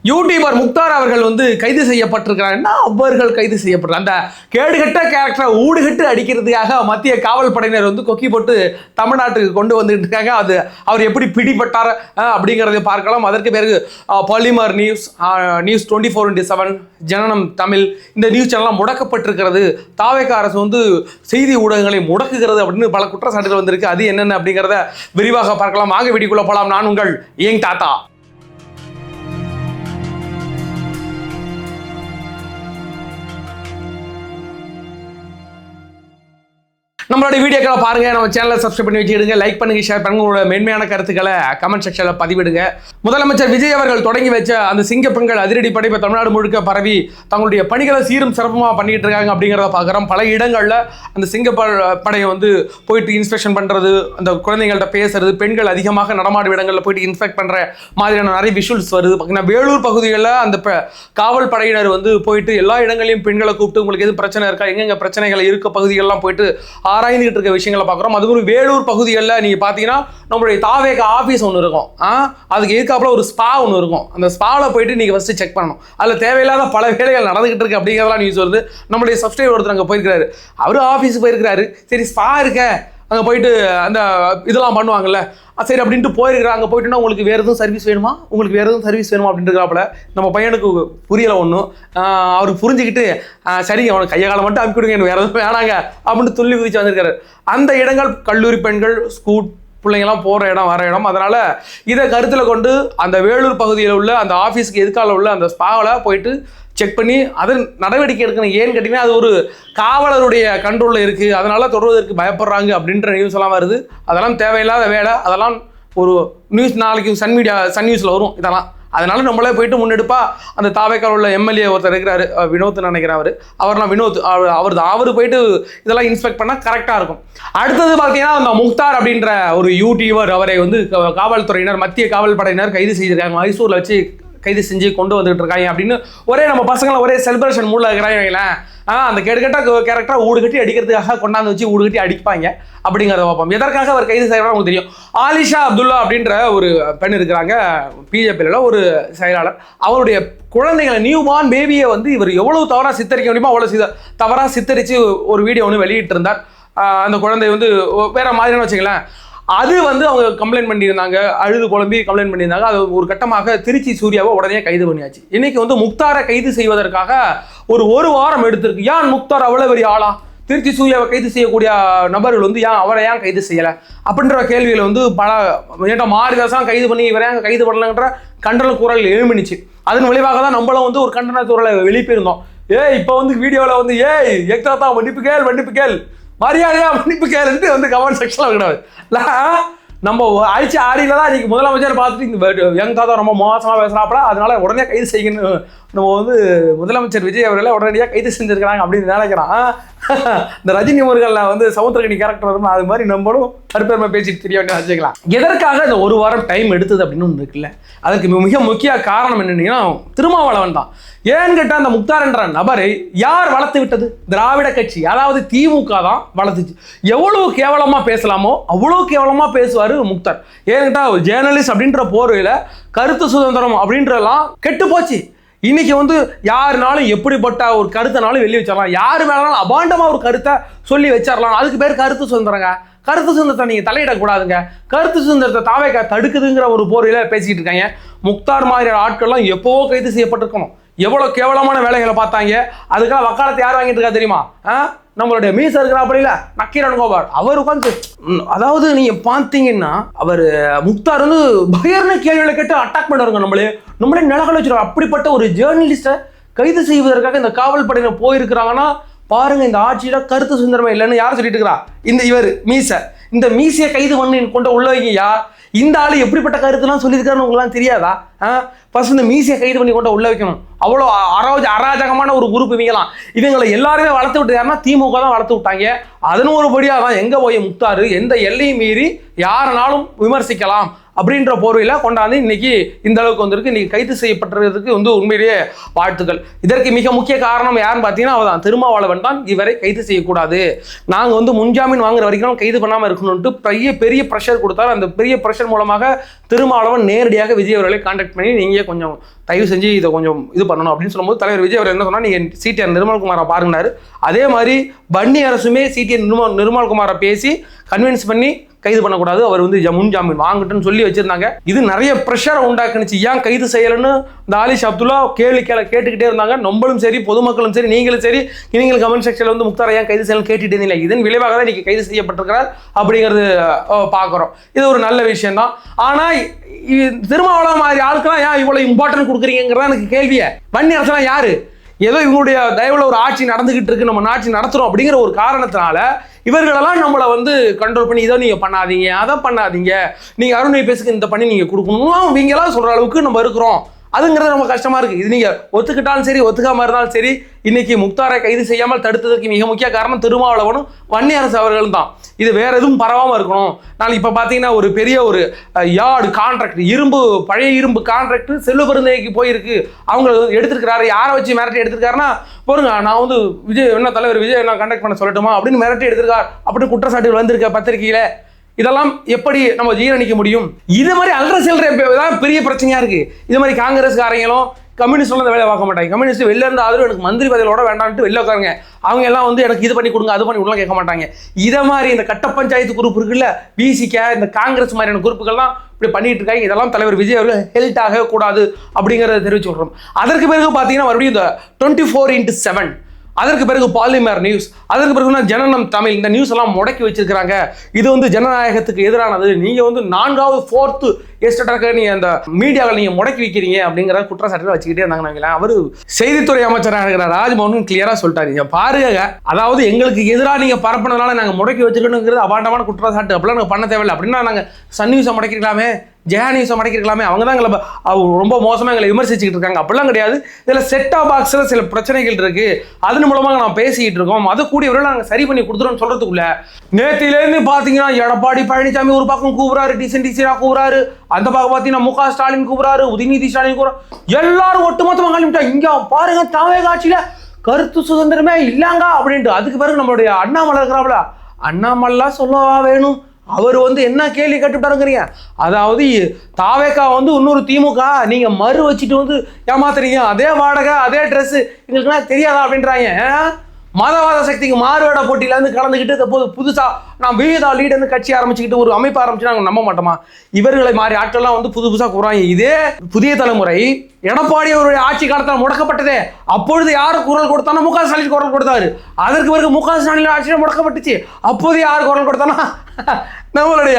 YouTuber Mukhtar அவர்கள் வந்து கைது செய்யப்பட்டிருக்கிறார். என்ன அவர்கள் கைது செய்யப்படுறார்? அந்த கேடுகட்ட கேரக்டரை ஊடுகட்டு அடிக்கிறதுக்காக மத்திய காவல் படையினர் வந்து கொக்கி போட்டு தமிழ்நாட்டுக்கு கொண்டு வந்துட்டு இருக்காங்க. அது அவர் எப்படி பிடிபட்டார் அப்படிங்கிறத பார்க்கலாம். அதற்கு பிறகு பாலிமர் நியூஸ் 24/7 ஜனனம் தமிழ் இந்த நியூஸ் சேனல்லாம் முடக்கப்பட்டிருக்கிறது. தாவேக அரசு வந்து செய்தி ஊடகங்களை முடக்குகிறது அப்படின்னு பல குற்றச்சாட்டுகள் வந்திருக்கு. அது என்னென்ன அப்படிங்கிறத விரிவாக பார்க்கலாம். வாங்க வீடியோக்குள்ள போலாம். நான் உங்கள் ஏங் தாத்தா. நம்மளோட வீடியோக்களை பாருங்க, நம்ம சேனலை சப்ஸ்கிரைப் பண்ணி வச்சுடுங்க, லைக் பண்ணுங்க, ஷேர் பண்ணுங்க, உங்களோட மென்மையான கருத்துக்களை கமெண்ட் செக்ஷன்ல பதிவிடுங்க. முதலமைச்சர் விஜய் அவர்கள் தொடங்கி வச்ச அந்த சிங்க பெண்கள் அதிரடி படை இப்ப தமிழ்நாடு முழுக்க பரவி தங்களுடைய பணிகளை சீரும் சிறப்புமா பண்ணிட்டு இருக்காங்க அப்படிங்கிறத பார்க்குறோம். பல இடங்கள்ல அந்த சிங்க படையை வந்து போயிட்டு இன்ஸ்பெக்ஷன் பண்றது, அந்த குழந்தைங்கள்ட்ட பேசுறது, பெண்கள் அதிகமாக நடமாடும் இடங்களில் போயிட்டு இன்ஸ்பெக்ட் பண்ற மாதிரியான நிறைய விஷுவல்ஸ் வருது. பார்த்தீங்கன்னா வேலூர் பகுதிகளில் அந்த காவல் படையினர் வந்து போயிட்டு எல்லா இடங்களையும் பெண்களை கூப்பிட்டு உங்களுக்கு எது பிரச்சனை இருக்கா, எங்கெங்க பிரச்சனைகள் இருக்க பகுதிகளெல்லாம் போயிட்டு ஆராய்ந்துகிட்டு இருக்க விஷயங்களை பார்க்குறோம். அது ஒரு வேலூர் பகுதிகளில் நீங்கள் பார்த்தீங்கன்னா நம்மளுடைய தாவேக ஆஃபீஸ் ஒன்று இருக்கும். அதுக்கு எதுக்காப்புல ஒரு ஸ்பா ஒன்று இருக்கும். அந்த ஸ்பாவில் போயிட்டு நீங்கள் ஃபஸ்ட்டு செக் பண்ணணும். அதில் தேவையில்லாத பல வேலைகள் நடந்துகிட்டு இருக்கு அப்படிங்கிறதெல்லாம் நியூஸ் வருது. நம்மளுடைய சப்ஸ்கிரைபர் ஒருத்தர் அங்கே போயிருக்கிறாரு. அவரு ஆஃபீஸுக்கு போயிருக்கிறாரு. சரி ஸ்பா இருக்க அங்கே போயிட்டு அந்த இதெல்லாம் பண்ணுவாங்கல்ல, சரி அப்படின்ட்டு போயிருக்கிறாங்க. அங்கே போயிட்டுன்னா உங்களுக்கு வேறு எதுவும் சர்வீஸ் வேணுமா, உங்களுக்கு வேறு எதுவும் சர்வீஸ் வேணுமா அப்படின்ட்டுருக்காப்புல. நம்ம பையனுக்கு புரியலை ஒன்றும். அவருக்கு புரிஞ்சுக்கிட்டு சரிங்க அவனுக்கு கையை காலம் மட்டும் அனுப்பி விடுங்க, வேறு எதுவும் வேணாங்க அப்படின்ட்டு துள்ளி குதிச்சு வந்திருக்காரு. அந்த இடங்கள் கல்லூரி பெண்கள், ஸ்கூல் பிள்ளைங்கள்லாம் போகிற இடம் வர இடம். அதனால் இதை கருத்தில் கொண்டு அந்த வேலூர் பகுதியில் உள்ள அந்த ஆஃபீஸுக்கு எதுக்கால உள்ள அந்த ஸ்பாவில் போயிட்டு செக் பண்ணி அது நடவடிக்கை எடுக்கணும். ஏன்னு கேட்டிங்கன்னா அது ஒரு காவலருடைய கண்ட்ரோலில் இருக்குது, அதனால் தொடர்வதற்கு பயப்படுறாங்க அப்படின்ற நியூஸ் எல்லாம் வருது. அதெல்லாம் தேவையில்லாத வேலை. அதெல்லாம் ஒரு நியூஸ் நாளைக்கு சன் நியூஸில் வரும் இதெல்லாம். அதனால நம்மளே போயிட்டு முன்னெடுப்பா அந்த தாவேக்கால் உள்ள எம்எல்ஏ ஒருத்தர் இருக்கிறாரு, வினோத்னு நினைக்கிறேன். அவர்லாம் வினோத் அவர் போயிட்டு இதெல்லாம் இன்ஸ்பெக்ட் பண்ணால் கரெக்டாக இருக்கும். அடுத்தது பார்த்தீங்கன்னா அந்த முக்தார் அப்படின்ற ஒரு யூடியூபர், அவரை வந்து காவல்துறையினர், மத்திய காவல் படையினர் கைது செய்திருக்காங்க. மைசூரில் வச்சு கைது செஞ்சு கொண்டு வந்துட்டு இருக்காங்க அப்படின்னு ஒரே நம்ம பசங்களை ஒரே செலிப்ரேஷன் மூடில் இருக்கிறாங்க. அந்த கேடுகட்ட கேரக்டராக ஊடுகட்டி அடிக்கிறதுக்காக கொண்டாந்து வச்சு ஊடுகட்டி அடிப்பாங்க அப்படிங்கிறத பார்ப்போம். எதற்காக அவர் கைது செய்யறாங்க உங்களுக்கு தெரியும். ஆலிஷா அப்துல்லா அப்படின்ற ஒரு பெண் இருக்கிறாங்க, பிஜேபியில் ஒரு செயலாளர். அவருடைய குழந்தைகளை நியூபார்ன் பேபியை வந்து இவர் எவ்வளவு தவறாக சித்தரிக்க முடியுமோ அவ்வளோ தவறாக சித்தரித்து ஒரு வீடியோ ஒன்று வெளியிட்டு இருந்தார். அந்த குழந்தை வந்து வேற மாதிரின்னு வச்சுங்களேன். அது வந்து அவங்க கம்ப்ளைண்ட் பண்ணியிருந்தாங்க, அழுது குழம்பி கம்ப்ளைண்ட் பண்ணியிருந்தாங்க. அது ஒரு கட்டமாக திருச்சி சூர்யாவை உடனே கைது பண்ணியாச்சு. இன்னைக்கு வந்து முக்தாரை கைது செய்வதற்காக ஒரு வாரம் எடுத்திருக்கு. ஏன் முக்தார் அவ்வளோ பெரிய ஆளா, திருச்சி சூர்யாவை கைது செய்யக்கூடிய நபர்கள் வந்து அவரை ஏன் கைது செய்யலை அப்படின்ற கேள்விகளை வந்து பல மாரிதாசம் கைது பண்ணி இவரை ஏன் கைது பண்ணலன்ற கண்டன குரல் எழுமினிச்சு. அதன் விளைவாக தான் நம்மளும் வந்து ஒரு கண்டன குரலை வெளிப்பிருந்தோம். இப்போ வந்து வீடியோவில் வந்து எக்தாத்தா மன்னிப்பு கேள் மரியாதையா மன்னிப்பு கேளுன்ட்டு வந்து கமெண்ட் செக்ஷன்ல விடாது. நம்ம அழிச்சு ஆடியில தான் இன்னைக்கு முதலமைச்சர் பார்த்துட்டு இந்த யங் தாத்தா ரொம்ப மோசமாக பேசுகிறாப்பல, அதனால உடனே கைது செய்யணும்னு நம்ம வந்து முதலமைச்சர் விஜய் அவர்களை உடனடியாக கைது செஞ்சிருக்கிறாங்க அப்படின்னு நினைக்கிறான். இந்த ரஜினி முருகனில் வந்து சமுத்திரகனி கேரக்டர் வரும், அது மாதிரி நம்மளும் கருப்பெருமை பேசிட்டு தெரிய வேண்டிய வச்சுக்கலாம். எதற்காக இந்த ஒரு வாரம் டைம் எடுத்தது அப்படின்னு ஒன்று இருக்குல்ல, அதுக்கு மிக முக்கிய காரணம் என்னன்னா திருமாவளவன் தான். ஏன்னு கேட்டால் அந்த முக்தார் என்ற நபரை யார் வளர்த்து விட்டது? திராவிட கட்சி, அதாவது திமுக தான் வளர்த்துச்சு. எவ்வளவு கேவலமா பேசலாமோ அவ்வளோ கேவலமா பேசுவார் முக்தார். ஏன்னு கேட்டால் ஜேர்னலிஸ்ட் அப்படின்ற போர்வையில் கருத்து சுதந்திரம் அப்படின்றலாம் கெட்டு போச்சு. இன்னைக்கு வந்து யாருனாலும் எப்படிப்பட்ட ஒரு கருத்தைனாலும் வெளியே வச்சிடலாம், யாரு வேணாலும் அபாண்டமாக ஒரு கருத்தை சொல்லி வச்சிடலாம். அதுக்கு பேர் கருத்து சுதந்திரங்க. கருத்து சுதந்திரத்தை நீங்கள் தலையிடக்கூடாதுங்க. கருத்து சுதந்திரத்தை தாவேக தடுக்குதுங்கிற ஒரு போர்வையில் பேசிக்கிட்டு இருக்காங்க. முக்தார் மாதிரியான ஆட்கள்லாம் எப்போவோ கைது செய்யப்பட்டிருக்கணும். எவ்வளோ கேவலமான வேலைகளை பார்த்தாங்க. அதுக்காக வக்காலத்தை யார் வாங்கிட்டு இருக்கா தெரியுமா? நம்மளுடைய மீச இருக்கிறா அப்படி இல்லை நக்கீரன் கோபால் அவர் உட்காந்து. அதாவது நீங்க பார்த்தீங்கன்னா அவர் முக்தார் வந்து பயர்னு கேள்விகளை கேட்டு அட்டாக் பண்ணுவாருங்க. நம்மளே நிலக்கல வச்சிருக்கோம். அப்படிப்பட்ட ஒரு ஜேர்னலிஸ்டை கைது செய்வதற்காக இந்த காவல் படையினர் போயிருக்கிறாங்கன்னா பாருங்க, இந்த ஆட்சியில கருத்து சுதந்திரமே இல்லைன்னு யார் சொல்லிட்டு இருக்கிறா? இந்த இந்த மீசையை கைது பண்ணி கொண்டு உள்ள வைங்கயா. இந்த ஆளு எப்படிப்பட்ட கருத்துலாம் சொல்லியிருக்காருன்னு உங்களாம் தெரியாதா? ஃபர்ஸ்ட் இந்த மீசையை கைது பண்ணி கொண்டு உள்ள வைக்கணும். அவ்வளோ அராஜகமான ஒரு குரூப் இவங்களை எல்லாருமே வளர்த்து விட்டு யாருன்னா திமுக தான் வளர்த்து விட்டாங்க. அதன் ஒரு படியாக தான் எங்கே போய் முக்தாரு எந்த எல்லையும் மீறி யாருனாலும் விமர்சிக்கலாம் அப்படின்ற போர்வையில் கொண்டாந்து இன்னைக்கு இந்த அளவுக்கு வந்திருக்கு. இன்னைக்கு கைது செய்யப்பட்டதுக்கு வந்து உண்மையிலேயே வாழ்த்துக்கள். இதற்கு மிக முக்கிய காரணம் யாருன்னு பார்த்தீங்கன்னா அவதான் திருமாவளவன் தான் இவரை கைது செய்யக்கூடாது, நாங்கள் வந்து முன்ஜாமீன் வாங்குற வரைக்கும் கைது பண்ணாமல் இருக்கணும்ட்டு பெரிய ப்ரெஷர் கொடுத்தாரு. அந்த பெரிய ப்ரெஷர் மூலமாக திருமாவளவன் நேரடியாக விஜய் அவர்களை கான்டாக்ட் பண்ணி நீங்கள் கொஞ்சம் தயவு செஞ்சு இதை கொஞ்சம் இது பண்ணணும் அப்படின்னு சொல்லும்போது தலைவர் விஜய் அவர் என்ன சொன்னால் நீங்கள் சிடிஆர் நிர்மல்குமாரை பாருங்கனாரு. அதே மாதிரி பன்னி அரசுமே சிடிஆர் நிர்மல்குமாரை பேசி கன்வின்ஸ் பண்ணி கைது பண்ணக்கூடாது, அவர் வந்து முன்ஜாமீன் வாங்கட்டுன்னு சொல்லி வச்சிருந்தாங்க. இது நிறைய ப்ரெஷரை உண்டாக்குனுச்சு. ஏன் கைது செய்யலன்னு இந்த ஆலிஷ் அப்துல்லா கேட்டுக்கிட்டே இருந்தாங்க. நம்மளும் சரி பொதுமக்களும் சரி நீங்களும் சரி நீங்கள் கமெண்ட் செக்ஷன்ல வந்து முக்தார் ஏன் கைது செய்யலன்னு கேட்டுட்டு இருந்தீங்க. இதன் விளைவாக தான் இன்னைக்கு கைது செய்யப்பட்டிருக்கிறார் அப்படிங்கிறது பார்க்குறோம். இது ஒரு நல்ல விஷயம் தான். ஆனால் திருமாவளவன் மாதிரி ஆளுக்கெல்லாம் ஏன் இவ்வளவு இம்பார்ட்டன்ட் கொடுக்குறீங்கிறதா எனக்கு கேள்வியை. வன்னி அரசுலாம் யாரு? ஏதோ இவங்களுடைய தயவுல ஒரு ஆட்சி நடந்துகிட்டு இருக்கு, நம்ம ஆட்சி நடத்துறோம் அப்படிங்கிற ஒரு காரணத்தினால இவர்களெல்லாம் நம்மளை வந்து கண்ட்ரோல் பண்ணி இதை நீங்க பண்ணாதீங்க, அதை பண்ணாதீங்க, நீங்க அருணை பேசுக்கு இந்த பண்ணி நீங்க கொடுக்கணும் இவங்கெல்லாம் சொல்ற அளவுக்கு நம்ம இருக்கிறோம். அதுங்கிறது ரொம்ப கஷ்டமா இருக்கு. இது நீங்க ஒத்துக்கிட்டாலும் சரி ஒத்துக்காம இருந்தாலும் சரி இன்னைக்கு முக்தாரை கைது செய்யாமல் தடுத்ததற்கு மிக முக்கிய காரணம் திருமாவளவனும் வன்னி அரசு அவர்களும் தான். இது வேற எதுவும் பரவாம இருக்கணும். நான் இப்ப பாத்தீங்கன்னா ஒரு பெரிய ஒரு யார்டு கான்ட்ராக்ட் பழைய இரும்பு கான்ட்ராக்ட் செல்வ பெருந்தகைக்கு போயிருக்கு. அவங்க எடுத்திருக்கிறாரு. யாரை வச்சு மிரட்டி எடுத்திருக்காருன்னா போருங்க, நான் வந்து விஜய் என்ன தலைவர் விஜய் என்ன கான்டாக்ட் பண்ண சொல்லட்டுமா அப்படின்னு மிரட்டி எடுத்திருக்கார் அப்படின்னு குற்றச்சாட்டுகள் வந்திருக்க பத்திரிகையில. இதெல்லாம் எப்படி நம்ம ஜீரணிக்க முடியும்? இது மாதிரி அல்ற செல்ற பெரிய பிரச்சனையா இருக்கு. இது மாதிரி காங்கிரஸ்காரங்களும் கம்யூனிஸ்ட்லாம் வேலை பார்க்க மாட்டாங்க. கம்யூனிஸ்ட் வெளில இருந்து ஆதரவு எனக்கு மந்திரி பதவியோட வேண்டாம்ட்டு வெளில உட்காருங்க. அவங்க எல்லாம் வந்து எனக்கு இது பண்ணி கொடுங்க அது பண்ணி கொடுக்கலாம் கேட்க மாட்டாங்க. இதை மாதிரி இந்த கட்ட பஞ்சாயத்து குரூப் இருக்குல்ல, பிசிக இந்த காங்கிரஸ் மாதிரியான குரூப்புகள்லாம் இப்படி பண்ணிட்டு இருக்காங்க. இதெல்லாம் தலைவர் விஜய் அவர்கள் ஹெல்ட் ஆகக்கூடாது அப்படிங்கிறத தெரிவிச்சு விடுறோம். அதற்கு பிறகு பார்த்தீங்கன்னா மறுபடியும் இந்த 24x7, அதற்கு பிறகு பாலிமர் நியூஸ், அதற்கு பிறகு ஜனனம் தமிழ், இந்த நியூஸ் எல்லாம் முடக்கி வச்சிருக்கிறாங்க. இது வந்து ஜனநாயகத்துக்கு எதிரானது, நீங்க வந்து 4வது 4th எஸ்டேட்டாக நீங்க அந்த மீடியாவில் நீங்க முடக்கி வைக்கிறீங்க அப்படிங்கிற குற்றச்சாட்டுகள் வச்சுக்கிட்டே இருந்தாங்க. அவரு செய்தித்துறை அமைச்சராக இருக்கிற ராஜ்மோகன் கிளியரா சொல்லிட்டாரு, பாருங்க அதாவது எங்களுக்கு எதிராக நீங்க பரப்புனதுனால நாங்க முடக்கி வச்சுக்கணுங்கிறது அபாண்டமான குற்றச்சாட்டு, அப்படிலாம் நாங்கள் பண்ண தேவையில்லை. அப்படின்னா நாங்க சன் நியூஸை முடக்கிக்கலாமே, ஜெயா நியூஸை மடக்கிருக்கலாமே, அவங்க தான் எங்களை ரொம்ப மோசமாக எங்களை விமர்சிச்சுக்கிட்டு இருக்காங்க. அப்படிலாம் கிடையாது. இதில் செட்டாப் பாக்ஸில் சில பிரச்சனைகள் இருக்கு, அதன் மூலமாக நான் பேசிக்கிட்டு இருக்கோம், அதை கூடியவரை நாங்கள் சரி பண்ணி கொடுத்துறோம்னு சொல்றதுக்குள்ள நேற்றிலேருந்து பார்த்தீங்கன்னா எடப்பாடி பழனிசாமி ஒரு பக்கம் கூப்பிடாரு, டிசென்டிசியா கூப்பிடாரு, அந்த பக்கம் பார்த்தீங்கன்னா முக ஸ்டாலின் கூப்பிடாரு, உதயநிதி ஸ்டாலின் கூப்பிடாரு, எல்லாரும் ஒட்டுமொத்தமாக காலிட்டா இங்க பாருங்க தாவே காட்சியில கருத்து சுதந்திரமே இல்லாங்க அப்படின்ட்டு. அதுக்கு பிறகு நம்மளுடைய அண்ணாமலை இருக்கிறாங்களா, அண்ணாமலாம் சொல்லவா வேணும், அவர் வந்து என்ன கேள்வி கேட்டுட்டாருங்கிறீங்க. அதாவது தாவேக்கா வந்து இன்னொரு திமுக நீங்க மறு வச்சுட்டு வந்து ஏமாத்துறீங்க, அதே வாடகை அதே ட்ரெஸ் எங்களுக்குலாம் தெரியாதா அப்படின்றாங்க. மதவாத சக்திக்கு மாறுவேட போட்டியில இருந்து கலந்துக்கிட்டு போது புதுசா நான் விவிதா லீடு கட்சி ஆரம்பிச்சுக்கிட்டு ஒரு அமைப்பு ஆரம்பிச்சு நாங்கள் நம்ப மாட்டோமா? இவர்களை மாறி ஆட்கள்லாம் வந்து புதுசா கூறாங்க. இதே புதிய தலைமுறை எடப்பாடி அவருடைய ஆட்சி காலத்தில் முடக்கப்பட்டதே, அப்பொழுது யாரு குரல் கொடுத்தானா முக ஸ்டாலின் குரல் கொடுத்தாரு. அதற்கு பிறகு முக ஸ்டாலின் ஆட்சியில் முடக்கப்பட்டுச்சு. அப்போது யாரு குரல் கொடுத்தானா நம்மளுடைய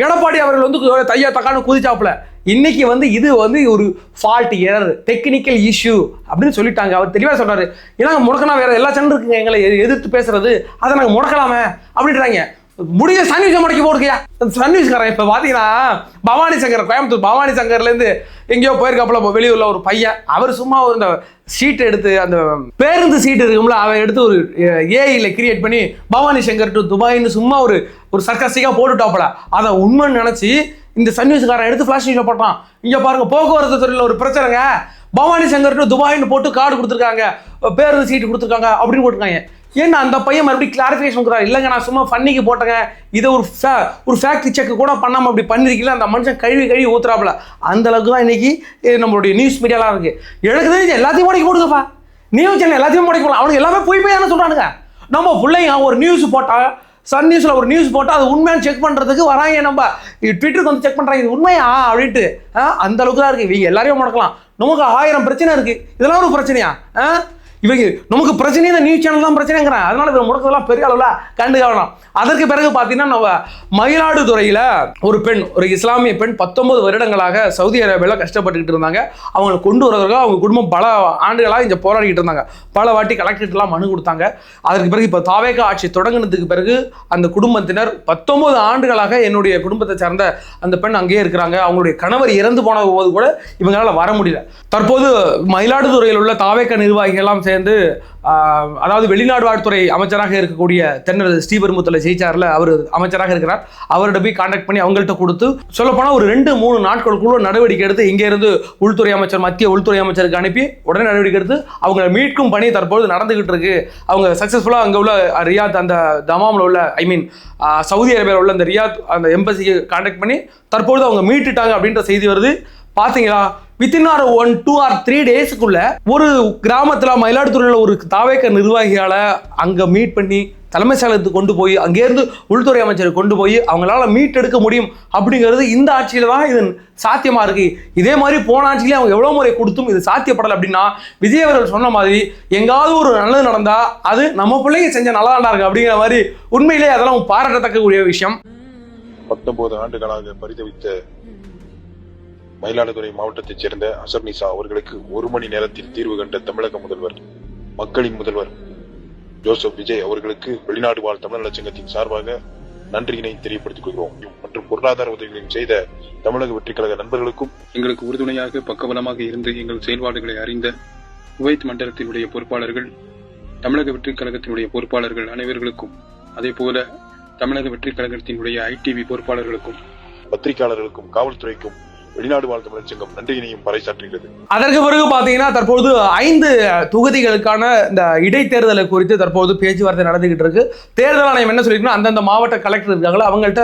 எடப்பாடி அவர்கள் வந்து தையா தக்கான குதிச்சாப்புல. இன்னைக்கு வந்து இது வந்து ஒரு ஃபால்ட் எரர் டெக்னிக்கல் இஷ்யூ அப்படின்னு சொல்லிட்டாங்க. அவர் தெளிவாக சொல்றாரு, ஏன்னா முடக்கனா வேற எல்லா சேனல் இருக்குங்க எங்களை எதிர்த்து பேசுறது, அதை நாங்கள் முடக்கலாமே அப்படின்றாங்க. முடிஞ்ச சன் நியூஸை முடக்கி போடுக்கையா. சன் நியூஸ்காரன் இப்போ பார்த்தீங்கன்னா பவானி சங்கர், கோயம்புத்தூர் பவானி சங்கர்லேருந்து எங்கேயோ போயிருக்காப்புல வெளியூர்ல ஒரு பையன், அவர் சும்மா இந்த சீட் எடுத்து அந்த பேருந்து சீட் இருக்கும்ல அதை எடுத்து ஒரு ஏஐல கிரியேட் பண்ணி பவானி சங்கர் டு துபாய்னு சும்மா ஒரு சர்க்காஸ்டிக்காக போட்டுட்டாப்புல. அதை உண்மைன்னு நினைச்சு இந்த சன் நியூஸ்காரன் எடுத்து ஃபிளாஷ் நியூஸ்ல போட்டான். இங்க பாருங்க போக்குவரத்து துறையில் ஒரு பிரச்சனைங்க, பவானி சங்கர் டு துபாய்னு போட்டு கார்டு கொடுத்துருக்காங்க, பேருந்து சீட்டு கொடுத்துருக்காங்க அப்படின்னு போட்டுருக்காங்க. ஏன்னா அந்த பையன் மறுபடியும் கிளாரிஃபிகேஷன் கொடுக்குறாரு, இல்லைங்க நான் சும்மா ஃபன்னிக்கு போட்டேங்க, இதை ஒரு ஃபேக்ட் செக் கூட பண்ணாமல் அப்படி பண்ணிருக்கீங்களா, அந்த மனுஷன் கழுவி ஊத்துறாப்புல. அந்த அளவுக்கு தான் இன்னைக்கு நம்மளுடைய நியூஸ் மீடியாலாம் இருக்கு. எனக்கு தெரிஞ்சு எல்லாத்தையும் முடக்கி போடுங்கப்பா, நியூஸ் சேனல் எல்லாத்தையும் முடக்கி போடலாம். அவனுக்கு எல்லாமே போய் தானே சொல்றானுங்க. நம்ம பிள்ளைங்க ஒரு நியூஸ் போட்டா, சன் நியூஸ்ல ஒரு நியூஸ் போட்டா அது உண்மையான செக் பண்றதுக்கு வராங்க, நம்ம ட்விட்டருக்கு வந்து செக் பண்றாங்க இது உண்மையா அப்படின்ட்டு. அந்த அளவுக்கு தான் இருக்கு. இவங்க எல்லாரையும் முடக்கலாம். நமக்கு 1000 பிரச்சனை இருக்கு, இதெல்லாம் ஒரு பிரச்சனையா? இவங்க நமக்கு பிரச்சனை இந்த நியூஸ் சேனல் தான் பிரச்சனைங்கிறான். அதனால இவங்க முடக்கதெல்லாம் பெரிய அளவில் கண்டுக்கலாம். அதற்கு பிறகு பார்த்தீங்கன்னா நம்ம மயிலாடுதுறையில் ஒரு பெண், ஒரு இஸ்லாமிய பெண் 19 வருடங்களாக சவுதி அரேபியாவில் கஷ்டப்பட்டுக்கிட்டு இருந்தாங்க. அவங்களை கொண்டு வரதுக்காக அவங்க குடும்பம் பல ஆண்டுகளாக இங்கே போராடிக்கிட்டு இருந்தாங்க. பல வாட்டி கலெக்டர்லாம் மனு கொடுத்தாங்க. அதற்கு பிறகு இப்போ தாவேகா ஆட்சி தொடங்கினதுக்கு பிறகு அந்த குடும்பத்தினர் 19 ஆண்டுகளாக என்னுடைய குடும்பத்தை சார்ந்த அந்த பெண் அங்கேயே இருக்கிறாங்க. அவங்களுடைய கணவர் இறந்து போன போது கூட இவங்களால வர முடியல. தற்போது மயிலாடுதுறையில் உள்ள தாவேகா நிர்வாகிகள் எல்லாம் சேர்ந்து அதாவது வெளிநாடு வாழ்த்துறை அமைச்சராக இருக்கக்கூடிய தென்னரசு ஸ்ரீபெரும்புத்தூர்ல ஜெயிச்சார்ல, அவர் அமைச்சராக இருக்கிறார். அவர்கிட்ட போய் கான்டாக்ட் பண்ணி அவங்கள்ட்ட கொடுத்து சொல்லப்போனால் ஒரு 2-3 நாட்களுக்குள்ள நடவடிக்கை எடுத்து இங்கே இருந்து உள்துறை அமைச்சர், மத்திய உள்துறை அமைச்சருக்கு அனுப்பி உடனே நடவடிக்கை எடுத்து அவங்களை மீட்கும் பணி தற்போது நடந்துகிட்டு இருக்கு. அவங்க சக்சஸ்ஃபுல்லாக அங்கே உள்ள ரியாத், அந்த தமாமில் உள்ள சவுதி அரேபியாவில் உள்ள அந்த ரியாத் அந்த எம்பசிக்கு கான்டாக்ட் பண்ணி தற்போது அவங்க மீட்டுட்டாங்க அப்படின்ற செய்தி வருது. பார்த்தீங்களா, வித்தின் 1, 2 or 3 டேஸுக்குள்ள ஒரு கிராமத்தில் மயிலாடுதுறையில் ஒரு தாவேக்க நிர்வாகியால் அங்கே மீட் பண்ணி தலைமை செயலகத்துக்கு கொண்டு போய் அங்கேருந்து உள்துறை அமைச்சரை கொண்டு போய் அவங்களால மீட்டெடுக்க முடியும் அப்படிங்கிறது இந்த ஆட்சியில தான் இது சாத்தியமா இருக்கு. இதே மாதிரி போன ஆட்சியிலே அவங்க எவ்வளவு முறை கொடுத்தும் இது சாத்தியப்படலை அப்படின்னா, விஜய் அவர்கள் சொன்ன மாதிரி எங்காவது ஒரு நல்லது நடந்தா அது நம்ம பிள்ளைங்க செஞ்ச நல்லாண்டா இருக்கு அப்படிங்கிற மாதிரி உண்மையிலே அதெல்லாம் பாராட்டத்தக்கக்கூடிய விஷயம். 19 ஆண்டுகளாக பரிதவித்த மயிலாடுதுறை மாவட்டத்தைச் சேர்ந்த அசர்னிசா அவர்களுக்கு 1 மணி நேரத்தில் தீர்வு கண்ட தமிழக முதல்வர், மக்களின் முதல்வர் ஜோசப் விஜய் அவர்களுக்கு வெளிநாடு வாழ் தமிழ் நலச்சங்கத்தின் சார்பாக நன்றியினை தெரியப்படுத்திக் கொள்கிறோம். மற்றும் பொருளாதார உதவிகளையும் செய்த தமிழக வெற்றி கழக நண்பர்களுக்கும், எங்களுக்கு உறுதுணையாக பக்கபலமாக இருந்து எங்கள் செயல்பாடுகளை அறிந்த குவைத் மண்டலத்தினுடைய பொறுப்பாளர்கள், தமிழக வெற்றி கழகத்தினுடைய பொறுப்பாளர்கள் அனைவர்களுக்கும், அதே போல தமிழக வெற்றி கழகத்தினுடைய ITV பொறுப்பாளர்களுக்கும், பத்திரிகையாளர்களுக்கும், காவல்துறைக்கும் வெளிநாடு வாழ் தமிழ் சங்கம் நன்றியினையும் பறைசாற்றுகிறது. அதற்கு பிறகு பாத்தீங்கன்னா தற்போது 5 தொகுதிகளுக்கான இந்த இடைத்தேர்தலை குறித்து தற்போது பேச்சுவார்த்தை நடந்துகிட்டு இருக்கு. தேர்தல் ஆணையம் என்ன சொல்லியிருக்குன்னா, அந்தந்த மாவட்ட கலெக்டர் இருக்காங்களோ அவங்கள்ட்ட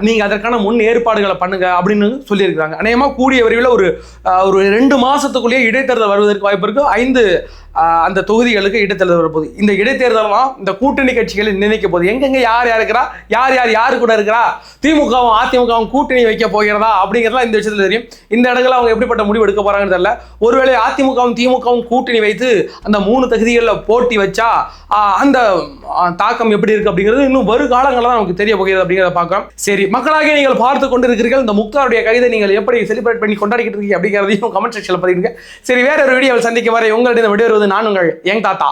நீங்க அதற்கான முன் ஏற்பாடுகளை பண்ணுங்க அப்படின்னு சொல்லியிருக்காங்க. அநேகமா கூடிய விரைவில் ஒரு 2 மாசத்துக்குள்ளேயே இடைத்தேர்தல் வருவதற்கு வாய்ப்பு இருக்கு. 5 அந்த தொகுதிகளுக்கு இடைத்தேர்தல் வரப்போகுது. இந்த இடைத்தேர்தலாம் இந்த கூட்டணி கட்சிகளை நிர்ணயிக்க போகுது. எங்கெங்க யார் இருக்கிறா, யார் கூட இருக்கிறா, திமுகவும் அதிமுகவும் கூட்டணி வைக்க போகிறதா அப்படிங்கிறதா இந்த விஷயத்துல தெரியும். இந்த இடத்துல அவங்க எப்படிப்பட்ட முடிவு எடுக்க போறாங்கன்னு தெரியல. ஒருவேளை அதிமுகவும் திமுகவும் கூட்டணி வைத்து அந்த 3 தொகுதிகளில் போட்டி வச்சா அந்த தாக்கம் எப்படி இருக்கு அப்படிங்கிறது இன்னும் வரும் காலங்களில் தான் நமக்கு தெரிய போகிறது அப்படிங்கிறத பார்க்கலாம். சரி, மக்களாக நீங்கள் பார்த்து கொண்டு இருக்கிறீர்கள். இந்த முக்தாருடைய கவிதை நீங்கள் எப்படி செலிப்ரேட் பண்ணி கொண்டாடிக்கிட்டு இருக்கீங்க அப்படிங்கிறதையும் கமெண்ட் செக்ஷன்ல பதிவிடுங்க. சரி, வேற ஒரு வீடியோவில் சந்திக்கும் வரை உங்களிடம் விடைபெறுவது நான் உங்கள் யங் தாத்தா.